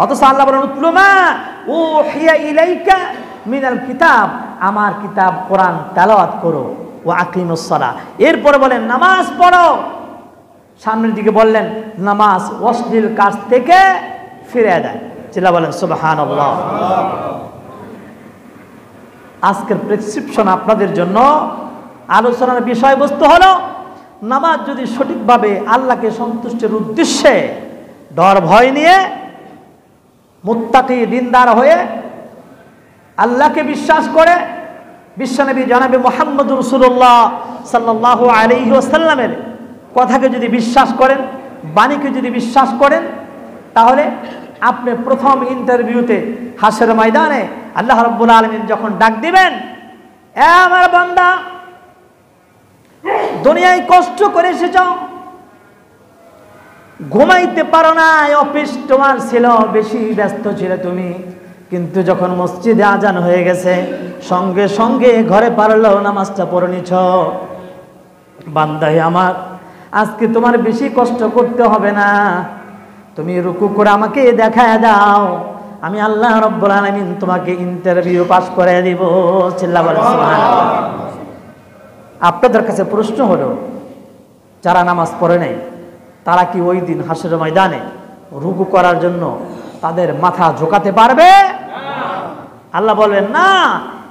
অথচ আল্লাহ বলেন উতলু মা উহিয়া ইলাইকা মিনাল কিতাব, আমার কিতাব কোরআন তেলাওয়াত করো, ওয়া আকিমুস সালাহ। এরপরে বলেন নামাজ পড়ো। সামনের দিকে বললেন নামাজ অশ্লীল কাজ থেকে ফিরে দেয়। চিল্লা বলেন সুবহানাল্লাহ। আজকের প্রেসক্রিপশন আপনাদের জন্য আলোচনার বিষয়বস্তু হলো নামাজ যদি সঠিকভাবে আল্লাহকে সন্তুষ্টির উদ্দেশ্যে ডর ভয় নিয়ে মুত্তাকি দিনদার হয়ে আল্লাহকে বিশ্বাস করে বিশ্বনবী জনাবে মুহাম্মদ রাসূলুল্লাহ সাল্লাল্লাহু আলাইহি ওয়াসাল্লামের কথাকে যদি বিশ্বাস করেন, বাণীকে যদি বিশ্বাস করেন, তাহলে আপনি প্রথম ইন্টারভিউতে হাসরের ময়দানে আল্লাহ রাব্বুল আলামিন যখন ডাক দিবেন, এ আমার বান্দা, দুনিয়ায় কষ্ট করে এসেছ, ঘুমাইতে পারো না, অফিস তোমার ছিল, বেশি ব্যস্ত ছিলে তুমি, কিন্তু যখন মসজিদে আজান হয়ে গেছে সঙ্গে সঙ্গে ঘরে পারলেও নামাজটা পড়ে নিছ। বান্দাই আমার, আজকে তোমার বেশি কষ্ট করতে হবে না, তুমি রুকু করে আমাকে দেখায় দাও, আমি আল্লাহ রাব্বুল আলামিন তোমাকে ইন্টারভিউ পাস করে দিব। চিল্লা বলেন সুবহানাল্লাহ। আপনাদের কাছে প্রশ্ন হলো, যারা নামাজ পড়ে নাই তারা কি ওই দিন হাসরের ময়দানে রুকু করার জন্য তাদের মাথা ঝোঁকাতে পারবে? আল্লাহ বলবেন না।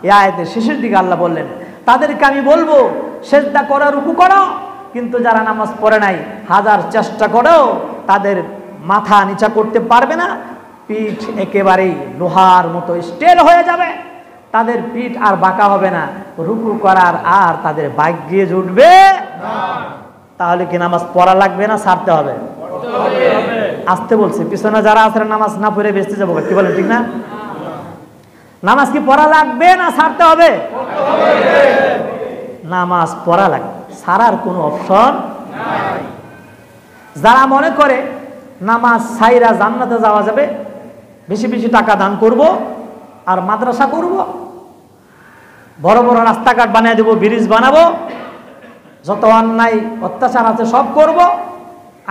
এই আয়াতের শেষের দিকে আল্লাহ বললেন তাদেরকে আমি বলবো সিজদা করো, রুকু করো, কিন্তু যারা নামাজ পড়ে নাই হাজার চেষ্টা করেও তাদের মাথা নিচা করতে পারবে না, পিঠ একেবারেই লোহার মতো স্টেল হয়ে যাবে, তাদের পিঠ আর বাঁকা হবে না, রুকু করার আর তাদের ভাগ্যে জুটবে না। তাহলে কি নামাজ পড়া লাগবে না ছাড়তে হবে? আসতে বলছে, পিছনে যারা আছে নামাজ না পড়ে বেঁচতে যাবো, কি বলেন ঠিক না? নামাজ কি পড়া লাগবে না ছাড়তে হবে? নামাজ পড়া লাগবে, ছাড়ার কোনো অপশন নাই। যারা মনে করে নামাজ ছাইরা জান্নাতে যাওয়া যাবে, বেশি বেশি টাকা দান করব আর মাদ্রাসা করব, বড় বড় রাস্তাঘাট বানিয়ে দেব, ব্রিজ বানাবো, যত অন্যায় অত্যাচার আছে সব করব,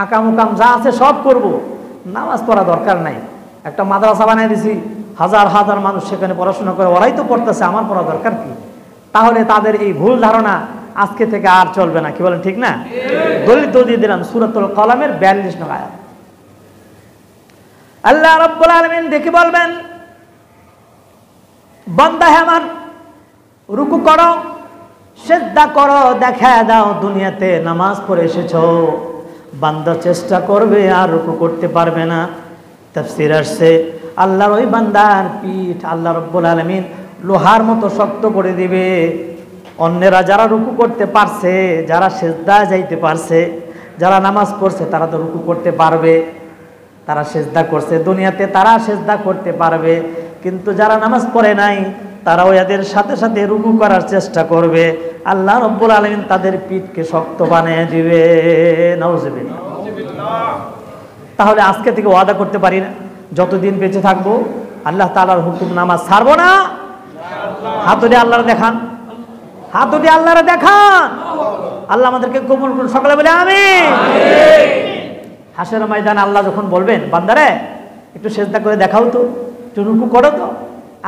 আকাম যা আছে সব করব, নামাজ পড়া দরকার নাই, একটা মাদ্রাসা বানিয়ে দিছি, হাজার হাজার মানুষ সেখানে পড়াশোনা করে, ওরাই তো পড়তেছে, আমার পড়া দরকার কি? তাহলে তাদের এই ভুল ধারণা আজকে থেকে আর চলবে না। কি বলেন ঠিক না? দলিল তো দিয়ে দিলাম, সূরাতুল কলামের 42 নং আয়াত। আল্লাহ রাব্বুল আলামিন দেখে বলবেন, বান্দা হে আমার, রুকু করো, সিজদা করো, দেখা দাও দুনিয়াতে নামাজ পড়ে এসেছো। বান্দা চেষ্টা করবে আর রুকু করতে পারবে না। তাফসীর আসছে আল্লাহর ওই বান্দার পিঠ আল্লাহ রাব্বুল আলামিন লোহার মতো শক্ত করে দিবে। অন্যেরা যারা রুকু করতে পারছে, যারা সিজদা যাইতে পারছে, যারা নামাজ পড়ছে, তারা তো রুকু করতে পারবে, তারা সিজদা করছে, দুনিয়াতে তারা সিজদা করতে পারবে, কিন্তু যারা নামাজ পড়ে নাই তারাও এদের সাথে সাথে রুকু করার চেষ্টা করবে, আল্লাহ রাব্বুল আলামিন তাদের পিঠকে শক্ত বানিয়ে দিবে। নাউজুবিল্লাহ। তাহলে আজকে থেকে ওয়াদা করতে পারি না, যতদিন বেঁচে থাকবো আল্লাহ তাআলার হুকুম নামাজ ছাড়বো না। হাত উঠিয়ে আল্লাহর দেখান, হাত উঠিয়ে আল্লাহর দেখান। আল্লাহ আমাদেরকে কবুল করুন, সকলে বলে আমিন। হাসরের ময়দানে আল্লাহ যখন বলবেন, বান্দারে একটু সিজদা করে দেখাও তো, একটু রুকু করো তো,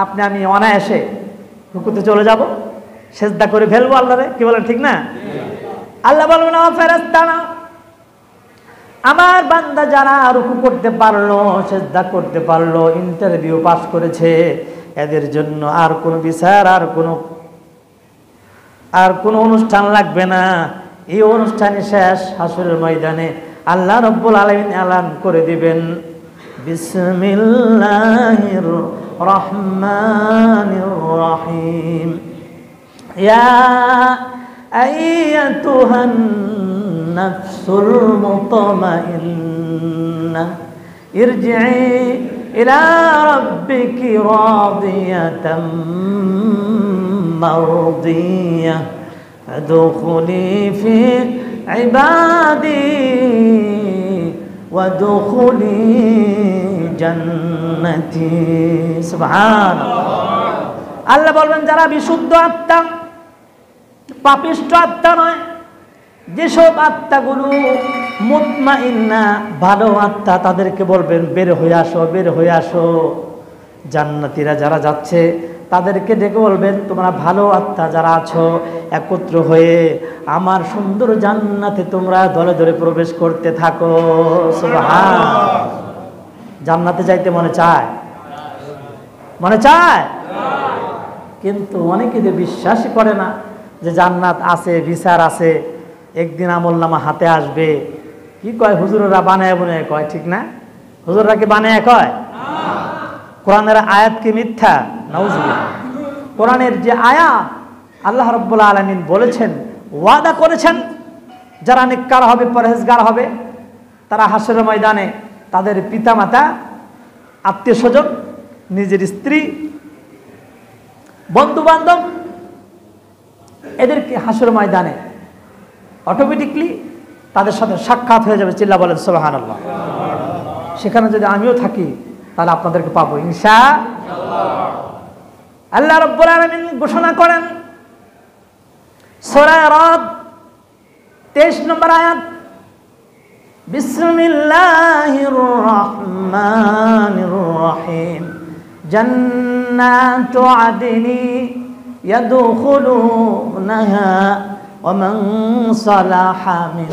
আপনি আমি অনায়াসে রুকুতে চলে যাব, সিজদা করে ফেলবো আল্লাহরে। কি বলেন ঠিক না? আল্লাহ বলবেন, ও ফেরেশতারা, আমার বান্দা যারা রুকু করতে পারলো, সিজদা করতে পারলো, ইন্টারভিউ পাস করেছে, এদের জন্য আর কোনো বিচার, আর কোনো অনুষ্ঠান লাগবে না। এই অনুষ্ঠানে শেষ, হাসরের ময়দানে আল্লাহ রাব্বুল আলামিন এলান করে দিবেন, বিসমিল্লাহির রহমানির রহিম, ইয়া আইয়াতুহান নাফসুল মুতমাইন্নাহ ইরজিই ইলা রাব্বিকি রাদিয়াতাম মারদিয়াহ আদখুলি ফি ইবাদি ওয়াদখুলি জান্নাতি। সুবহানাল্লাহ। আল্লাহ বলবেন, যারা বিশুদ্ধ আত্মা, পাপিষ্ঠ আত্মা নয়, যেসব আত্মাগুলো মুতমাইন্না, ভালো আত্মা তাদেরকে বলবেন বের হয়ে আসো, বের হয়ে আসো। জান্নাতীরা যারা যাচ্ছে তাদেরকে ডেকে বলবেন তোমরা ভালো আত্মা যারা আছো একত্র হয়ে আমার সুন্দর জান্নাতে তোমরা দলে দলে প্রবেশ করতে থাকো। সুবহান। জান্নাতে যাইতে মনে চায়? মনে চায়? কিন্তু অনেকে যে বিশ্বাসই করে না যে জান্নাত আছে, বিচার আছে, একদিন আমলনামা হাতে আসবে। কি কয় হুজুররা বানায় বানায় কয়, ঠিক না? হুজুররা কি বানায় কয়? কোরআনের আয়াত কি মিথ্যা? নাউজুবিল্লাহ। কোরআনের যে আয়াত আল্লাহ রাব্বুল আলামিন বলেছেন, ওয়াদা করেছেন যারা নেককার হবে, পরহেজগার হবে, তারা হাসরের ময়দানে তাদের পিতামাতা, আত্মীয় স্বজন, নিজের স্ত্রী, বন্ধু বান্ধব, এদেরকে হাসরের ময়দানে অটোমেটিকলি তাদের সাথে সাক্ষাৎ হয়ে যাবে। চিল্লা বলেন সুবহানাল্লাহ। সেখানে যদি আমিও থাকি তাহলে আপনাদেরকে পাবো ইনশাআল্লাহ। আল্লাহ রাব্বুল আলামিন ঘোষণা করেন সূরা রাদ 23 নম্বর আয়াত, বিসমিল্লাহির রহমানির রহিম, জান্নাতু আদনি ইয়াদখুলুনাহা ওয়া মান সালাহা মিন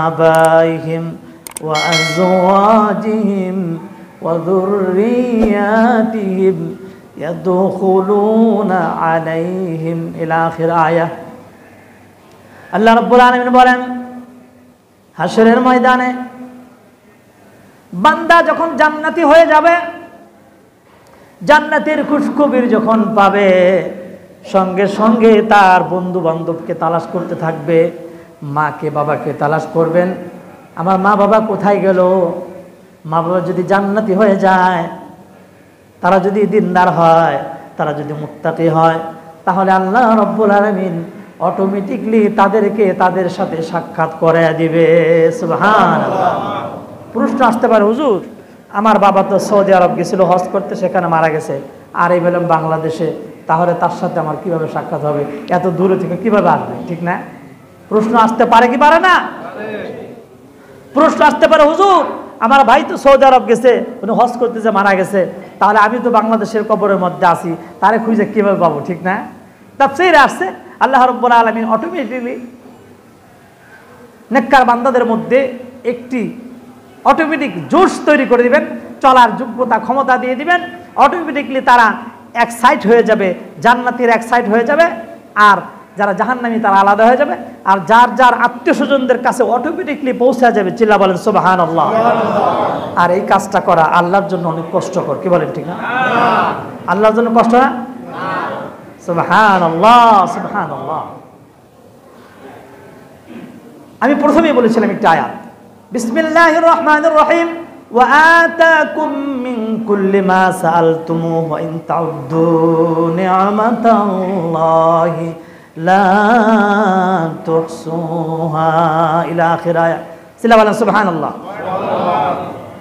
আবাইহিম ওয়া আজওয়াজিহিম ওয়া যুররিয়াতিহিম ইয়াদখুলুনা আলাইহিম ইলা আখির আয়াহ। আল্লাহ রাব্বুল আলামিন বলেন হাসরের ময়দানে বান্দা যখন জান্নাতি হয়ে যাবে, জান্নাতের খুশখবর যখন পাবে, সঙ্গে সঙ্গে তার বন্ধু বান্ধবকে তালাশ করতে থাকবে, মাকে বাবাকে তালাশ করবেন। আমার মা বাবা কোথায় গেল? মা বাবা যদি জান্নাতি হয়ে যায়, তারা যদি দিনদার হয়, তারা যদি মুত্তাকি হয়, তাহলে আল্লাহ রাব্বুল আলামিন অটোমেটিকলি তাদেরকে তাদের সাথে সাক্ষাৎ করে দিবে। সুবহানাল্লাহ। প্রশ্ন আসতে পারে, হুজুর আমার বাবা তো সৌদি আরব গেছিল হজ করতে, সেখানে মারা গেছে, আর এই বললাম বাংলাদেশে, তাহলে তার সাথে আমার কিভাবে সাক্ষাৎ হবে? এত দূরে থেকে কিভাবে আসবে? ঠিক না? প্রশ্ন আসতে পারে কি পারে না? প্রশ্ন আসতে পারে, হুজুর আমার ভাই তো সৌদি আরব গেছে, উনি হজ করতে যে মারা গেছে, তাহলে আমি তো বাংলাদেশের কবরের মধ্যে আছি, তারে খুঁজে কিভাবে পাবো? ঠিক না? তাফসীরে আসছে আল্লাহ রাব্বুল আলামিন অটোমেটিকলি নেককার বান্দাদের মধ্যে একটি অটোমেটিক জোশ তৈরি করে দিবেন, চলার যোগ্যতা ক্ষমতা দিয়ে দিবেন। অটোমেটিকলি তারা এক সাইড হয়ে যাবে, জান্নাতীর এক সাইড হয়ে যাবে, আর যারা জাহান্নামী তারা আলাদা হয়ে যাবে, আর যার যার আত্মীয় স্বজনদের কাছে অটোমেটিকলি পৌঁছে যাবে। চিল্লা বলেন সুবহানাল্লাহ। আর এই কাজটা করা আল্লাহর জন্য অনেক কষ্টকর। কি বলেন ঠিক না? আল্লাহর জন্য কষ্ট না? সুবহানাল্লাহ, সুবহানাল্লাহ। আমি প্রথমেই বলেছিলাম একটা আয়াত, বিসমিল্লাহির রহমানির রহিম, ওয়া আতাকুম মিন কুল্লি মা সাআলতুমুহু ওয়া ইন তাউদ্দু নি'মাতাল্লাহি লা তুহসুহা ইলা আখির আয়াত। সিলা বলেন সুবহানাল্লাহ।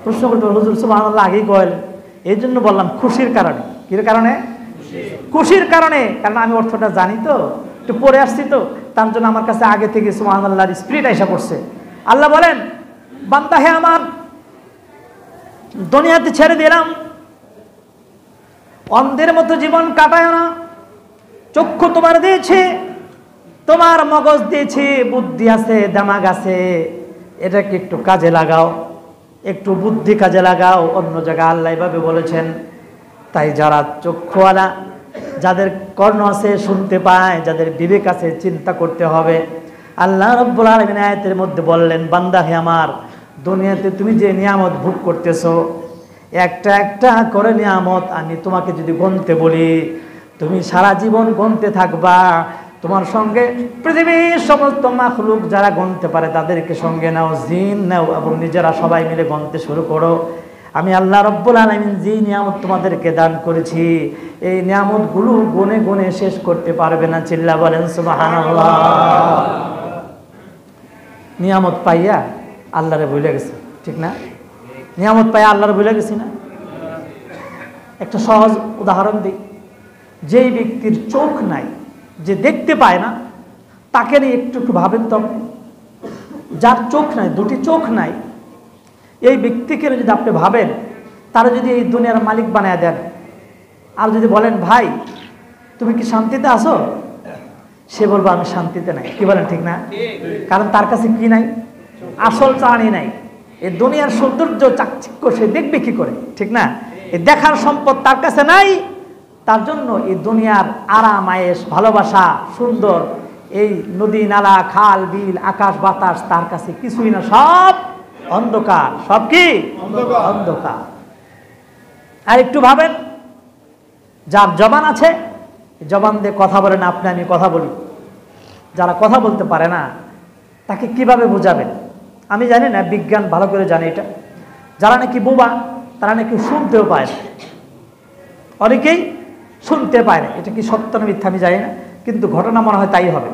প্রশ্ন করতে হুজুর সুবহানাল্লাহ আগেই কইলেন, এই জন্য বললাম খুশির কারণে। কির কারণে? খুশির কারণে। কারণ আমি অর্থটা জানি তো, একটু পরে আসছি তো, তার জন্য আমার কাছে আগে থেকে সুবহানাল্লাহর স্পিরিট আইসা পড়ছে। আল্লাহ বলেন, বান্দা হে আমার, দুনিয়াতে ছেড়ে দিলাম, অন্ধের মতো জীবন কাটায় না। চক্ষু তোমার দিয়েছে, তোমার মগজ দিয়েছে, বুদ্ধি আছে, দিমাগ আছে, এটাকে একটু কাজে লাগাও, একটু বুদ্ধি কাজে লাগাও। অন্য জায়গায় আল্লাহ এভাবে বলেছেন। তাই যারা চক্ষুওয়ালা, যাদের কর্ণ আছে শুনতে পায়, যাদের বিবেক আছে চিন্তা করতে হবে। আল্লাহ রাব্বুল আলামিন আয়াতের মধ্যে বললেন, বান্দা হে আমার, দুনিয়াতে তুমি যে নিয়ামত ভোগ করতেছো, একটা একটা করে নিয়ামত আমি তোমাকে যদি গণতে বলি, তুমি সারা জীবন গণতে থাকবা। তোমার সঙ্গে পৃথিবীর সমস্ত মাখলুক যারা গণতে পারে তাদেরকে সঙ্গে নাও, জিন নাও, এবং নিজেরা সবাই মিলে গণতে শুরু করো। আমি আল্লাহ রাব্বুল আলামিন যে নিয়ামত তোমাদেরকে দান করেছি, এই নিয়ামতগুলো গুনে গুনে শেষ করতে পারবে না। চিল্লা বলেন সুবহানাল্লাহ। নিয়ামত পাইয়া আল্লাহরে ভুলে গেছে, ঠিক না? নিয়ামত পাইয়া আল্লাহরে ভুলে গেছি না? একটা সহজ উদাহরণ দিই। যেই ব্যক্তির চোখ নাই, যে দেখতে পায় না, তাকে নিয়ে একটু একটু ভাবেন তো। যার চোখ নাই, দুটি চোখ নাই, এই ব্যক্তিকে যদি আপনি ভাবেন তারা যদি এই দুনিয়ার মালিক বানায় দেন, আর যদি বলেন ভাই তুমি কি শান্তিতে আছো, সে বলবো আমি শান্তিতে নাই। কি বলেন ঠিক না? কারণ তার কাছে কি নাই? আসল চালানি নাই। এই দুনিয়ার সৌন্দর্য চাকচিক্য সে দেখবে কি করে? ঠিক না? এই দেখার সম্পদ তার কাছে নাই। তার জন্য এই দুনিয়ার আরাম আয়েশ, ভালোবাসা, সুন্দর এই নদী নালা, খাল বিল, আকাশ বাতাস তার কাছে কিছুই না, সব অন্ধকার। সব কি অন্ধকার। আর একটু ভাবেন, যার জবান আছে, জবান দিয়ে কথা বলেন, আপনি আমি কথা বলি, যারা কথা বলতে পারে না তাকে কিভাবে বোঝাবেন? আমি জানি না, বিজ্ঞান ভালো করে জানে এটা। যারা নাকি বোবা তারা নাকি শুনতেও পায় না, অনেকেই শুনতে পায় না। এটা কি সত্য না মিথ্যা আমি জানি না, কিন্তু ঘটনা মনে হয় তাই হবে।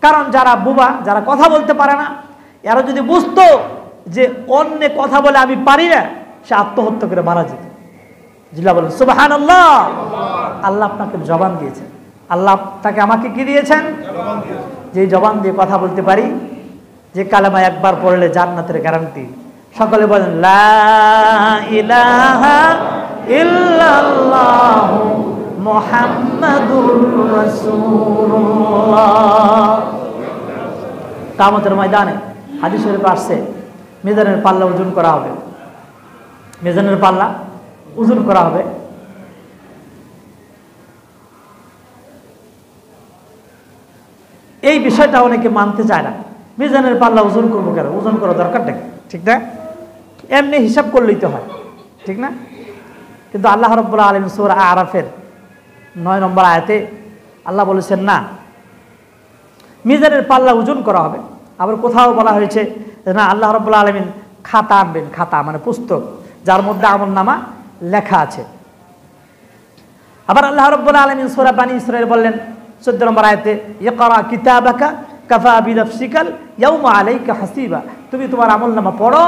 কারণ যারা বোবা, যারা কথা বলতে পারে না, এরা যদি বুঝতো যে অন্য কথা বলে আমি পারি না, সে আত্মহত্যা করে মারা যেত। জিল্লা বলেন সুবহানাল্লাহ। আল্লাহ আপনাকে জবান দিয়েছেন, আল্লাহ তাকে আমাকে কি দিয়েছেন? যে জবান দিয়ে কথা বলতে পারি, যে কালেমা একবার পড়লে জান্নাতের গ্যারান্টি। সকলে বলেন লা ইলাহা ইল্লাল্লাহ মুহাম্মাদুর রাসূলুল্লাহ। কিয়ামতের ময়দানে হাদিস শরীফে আসছে, মিজানের পাল্লা ওজন করা হবে, মিজানের পাল্লা ওজন করা হবে। এই বিষয়টা অনেকে মানতে চায় না। মিজানের পাল্লা ওজন করবো কেন? ওজন করা দরকারটা কি? ঠিক না? এমনি হিসাব করলেই তো হয়, ঠিক না? কিন্তু আল্লাহ রাব্বুল আলামিন সূরা আরাফের 9 নম্বর আয়াতে আল্লাহ বলেছেন না, মিজানের পাল্লা ওজন করা হবে। আবার কোথাও বলা হয়েছে না, আল্লাহ রাব্বুল আলামিন খাতা আনবেন, খাতা মানে পুস্তক, যার মধ্যে আমলনামা লেখা আছে। আবার আল্লাহ রাব্বুল আলামিন সূরা বানী ইসরাঈল বললেন 14 নম্বর আয়াতে, ইকরা কিতাবাকা কাফা বিনাফসিকাল ইয়াউমা আলাইকা হাসিবা। তুমি তোমার আমলনামা পড়ো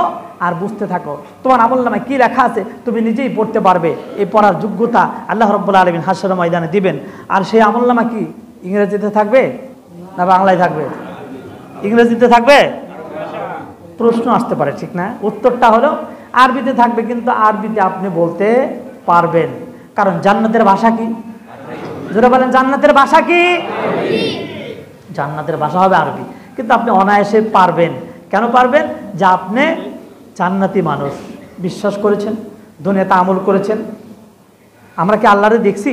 আর বুঝতে থাকো, তোমার আমলনামায় কি লেখা আছে তুমি নিজেই পড়তে পারবে। এই পড়ার যোগ্যতা আল্লাহ রাব্বুল আলামিন হাশরের ময়দানে দিবেন। আর সেই আমলনামা কি ইংরেজিতে থাকবে না বাংলায় থাকবে? ইংরেজিতে থাকবে। প্রশ্ন আসতে পারে, ঠিক না? উত্তরটা হলো আরবিতে থাকবে, কিন্তু আরবিতে আপনি বলতে পারবেন, কারণ জান্নাতের ভাষা কি? যারা বলেন জান্নাতের ভাষা কি? জান্নাতের ভাষা হবে আরবি, কিন্তু আপনি অনায়াসে পারবেন। কেন পারবেন? যে আপনি জান্নাতি মানুষ, বিশ্বাস করেছেন, দুনিয়াতে আমল করেছেন। আমরা কি আল্লাহরে দেখছি?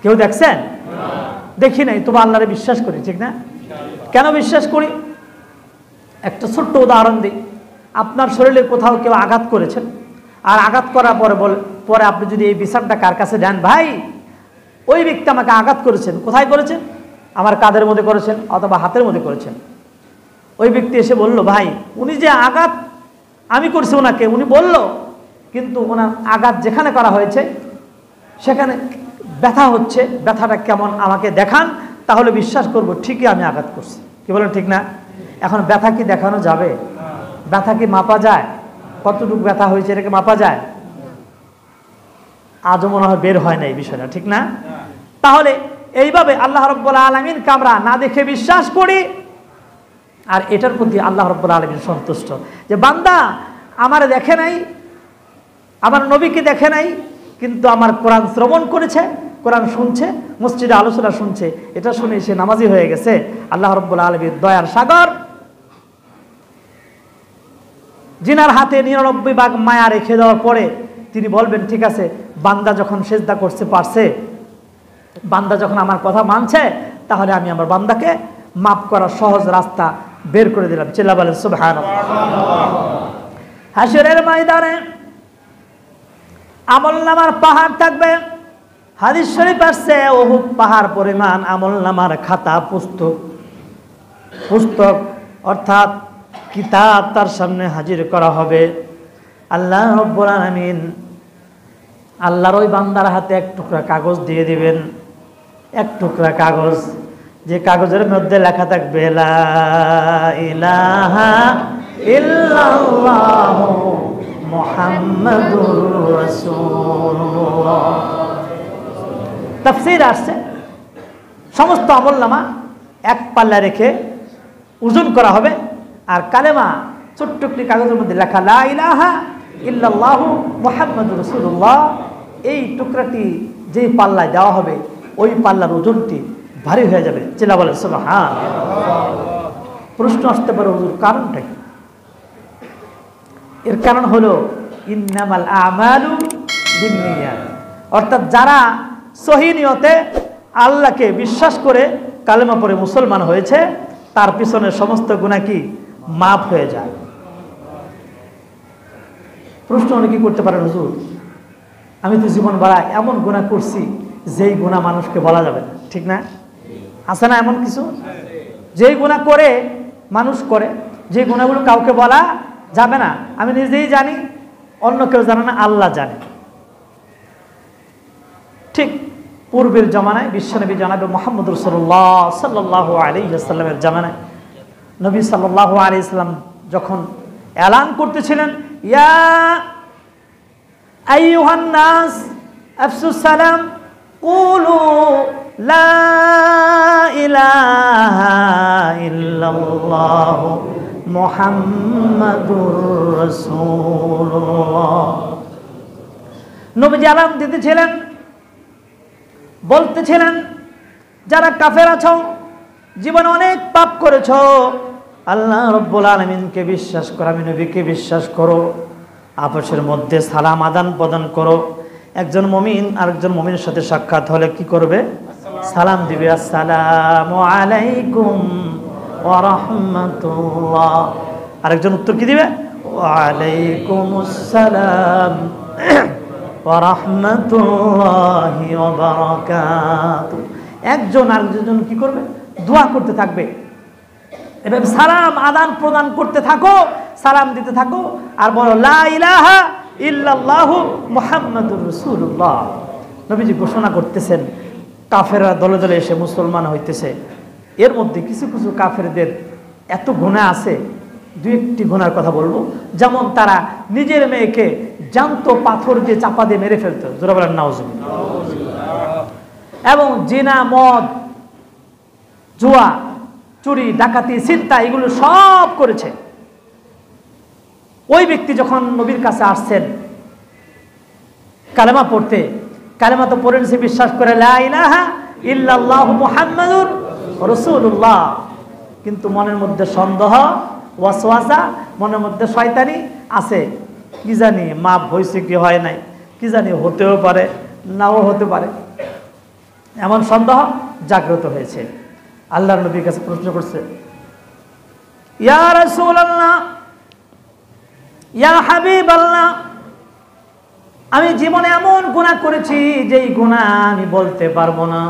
কেউ দেখছেন? দেখি নাই, তবু আল্লাহরে বিশ্বাস করি, ঠিক না? কেন বিশ্বাস করি? একটা ছোট্ট উদাহরণ দিই। আপনার শরীরে কোথাও কেউ আঘাত করেছেন, আর আঘাত করার পরে আপনি যদি এই বিচারটা কার কাছে দেন, ভাই ওই ব্যক্তি আমাকে আঘাত করেছেন, কোথায় করেছেন? আমার কাঁধের মধ্যে করেছেন অথবা হাতের মধ্যে করেছেন। ওই ব্যক্তি এসে বলল, ভাই উনি যে আঘাত আমি করছি ওনাকে, উনি বলল, কিন্তু ওনার আঘাত যেখানে করা হয়েছে সেখানে ব্যথা হচ্ছে, ব্যথাটা কেমন আমাকে দেখান, তাহলে বিশ্বাস করব ঠিকই আমি আঘাত করছি। কি বলেন, ঠিক না? এখন ব্যথা কি দেখানো যাবে? ব্যথা কি মাপা যায়? কতটুকু ব্যথা হয়েছে এটাকে মাপা যায়? আজও মনে হয় বের হয় না এই বিষয়টা, ঠিক না? তাহলে এইভাবে আল্লাহ রাব্বুল আলামিনকে আমরা না দেখে বিশ্বাস করি, আর এটার প্রতি আল্লাহ রাব্বুল আলামিন সন্তুষ্ট যে বান্দা আমারে দেখে নাই, আমার নবীকে দেখে নাই, কিন্তু আমার কোরআন শ্রবণ করেছে, কোরআন শুনছে, মসজিদে আলোচনা শুনছে, এটা শুনে সে নামাজি হয়ে গেছে। আল্লাহ রাব্বুল আলামিন দয়ার সাগর, জিনার হাতে 99 ভাগ মায়া রেখে দেওয়ার পরে তিনি বলবেন, ঠিক আছে, বান্দা যখন সেজদা করতে পারছে, বান্দা যখন আমার কথা মানছে, তাহলে আমি আমার বান্দাকে মাফ করার সহজ রাস্তা বের করে দিলাম। চিল্লা বলেন সুবহানাল্লাহ। হাশরের ময়দানে আমলনামার পাহাড় থাকবে। হাদিস শরীফ আসছে, উহুদ পাহাড় পরিমাণ আমলনামার খাতা, পুস্তক অর্থাৎ কিতাব তার সামনে হাজির করা হবে। আল্লাহ রাব্বুল আলামিন আল্লাহর ওই বান্দার হাতে এক টুকরা কাগজ দিয়ে দিবেন, এক টুকরা কাগজ, যে কাগজের মধ্যে লেখা থাকবে লা ইলাহা ইল্লাল্লাহু মুহাম্মাদুর রাসূলুল্লাহ। তাফসীর আসছে, সমস্ত আমলনামা এক পাল্লা রেখে ওজন করা হবে, আর কালেমা ছোট্ট একটি কাগজের মধ্যে লেখা লা ইলাহা ইল্লাল্লাহু মুহাম্মাদুর রাসূলুল্লাহ, এই টুকরাটি যেই পাল্লায় দেওয়া হবে ওই পাল্লার ওজনটি ভারী হয়ে যাবে। চিল্লা বলেন সুবহানাল্লাহ। প্রশ্ন আসতে পারে, হুজুর কারণটা কি? এর কারণ হলো ইন্নামাল আমালু বিন্নিয়াত, অর্থাৎ যারা সহি নিয়তে আল্লাহকে বিশ্বাস করে কালেমা পড়ে মুসলমান হয়েছে তার পিছনে সমস্ত গুনাহ কি মাফ হয়ে যায়। প্রশ্ন অনেকে করতে পারেন, হুজুর আমি তো জীবন ভরা এমন গুনাহ করছি যেই গুনাহ মানুষকে বলা যাবে না, ঠিক না? আছে না এমন কিছু যেই গুনাহ করে মানুষ করে, যে গুনাহগুলো কাউকে বলা যাবে না? আমি নিজেই জানি, অন্য কেউ জানে না, আল্লাহ জানে। ঠিক পূর্বের জামানায় বিশ্বনবী জনাবে মুহাম্মদ রাসূলুল্লাহ সাল্লাল্লাহু আলাইহি ওয়াসাল্লামের জামানায় নবী সাল্লাল্লাহু আলাইহি ওয়াসাল্লাম যখন এলান করতেছিলেন, ইয়া আইয়ুহান নাস আফসুস সালাম কুলু লা ইলাহা ইল্লাল্লাহ মুহাম্মাদুর রাসূলুল্লাহ, নবীজি এলান দিতেছিলেন, বলতেছিলেন যারা কাফের আছো, জীবনে অনেক পাপ করেছো, আল্লাহ রাব্বুল আলামিনকে বিশ্বাস করো, আমি নবীকে বিশ্বাস করো, আপসের মধ্যে সালাম আদান প্রদান করো। একজন মুমিন আরেকজন মুমিনের সাথে সাক্ষাৎ হলে কি করবে? সালাম দিবে, আসসালামু আলাইকুম ওয়া রাহমাতুল্লাহ। আরেকজন উত্তর কি দিবে? ওয়া আলাইকুমুস সালাম ওয়া রাহমাতুল্লাহি ওয়া বারাকাতুহু। একজন আরেকজন কি করবে? দোয়া করতে থাকবে। এভাবে সালাম আদান প্রদান করতে থাকো, সালাম দিতে থাকো, আর বলো লা ইলাহা ইল্লাল্লাহু মুহাম্মাদুর রাসূলুল্লাহ। নবীজি ঘোষণা করতেছেন, কাফেররা দলে দলে এসে মুসলমান হইতেছে। এর মধ্যে কিছু কিছু কাফেরদের এত গুনাহ আছে, দুই একটি গুনার কথা বলবো। যেমন তারা নিজের মেয়েকে জ্যান্ত পাথর দিয়ে চাপা দিয়ে মেরে ফেলতো, জোরে বলেন নাউজুবিল্লাহ। এবং জিনা, মদ, জুয়া, চুরি, ডাকাতি, ছিনতা এগুলো সব করেছে। ওই ব্যক্তি যখন নবীর কাছে আসছেন কালেমা পড়তে, কালেমা তো পড়ে সে বিশ্বাস করে লা ইলাহা ইল্লাল্লাহু মুহাম্মাদুর রাসূলুল্লাহ, কিন্তু মনের মধ্যে সন্দেহ, ওয়াসওয়াসা, মনের মধ্যে শয়তানি আছে। কি জানি মাপ হয়েছে কি হয় নাই, কি জানি হতেও পারে নাও হতে পারে, এমন সন্দেহ জাগ্রত হয়েছে। আল্লাহর নবীর কাছে প্রশ্ন করছে, ইয়া রাসূলুল্লাহ, ইয়া হাবিবাল্লাহ, আমি জীবনে এমন গুনাহ করেছি যেই গুনাহ আমি বলতে পারবো না।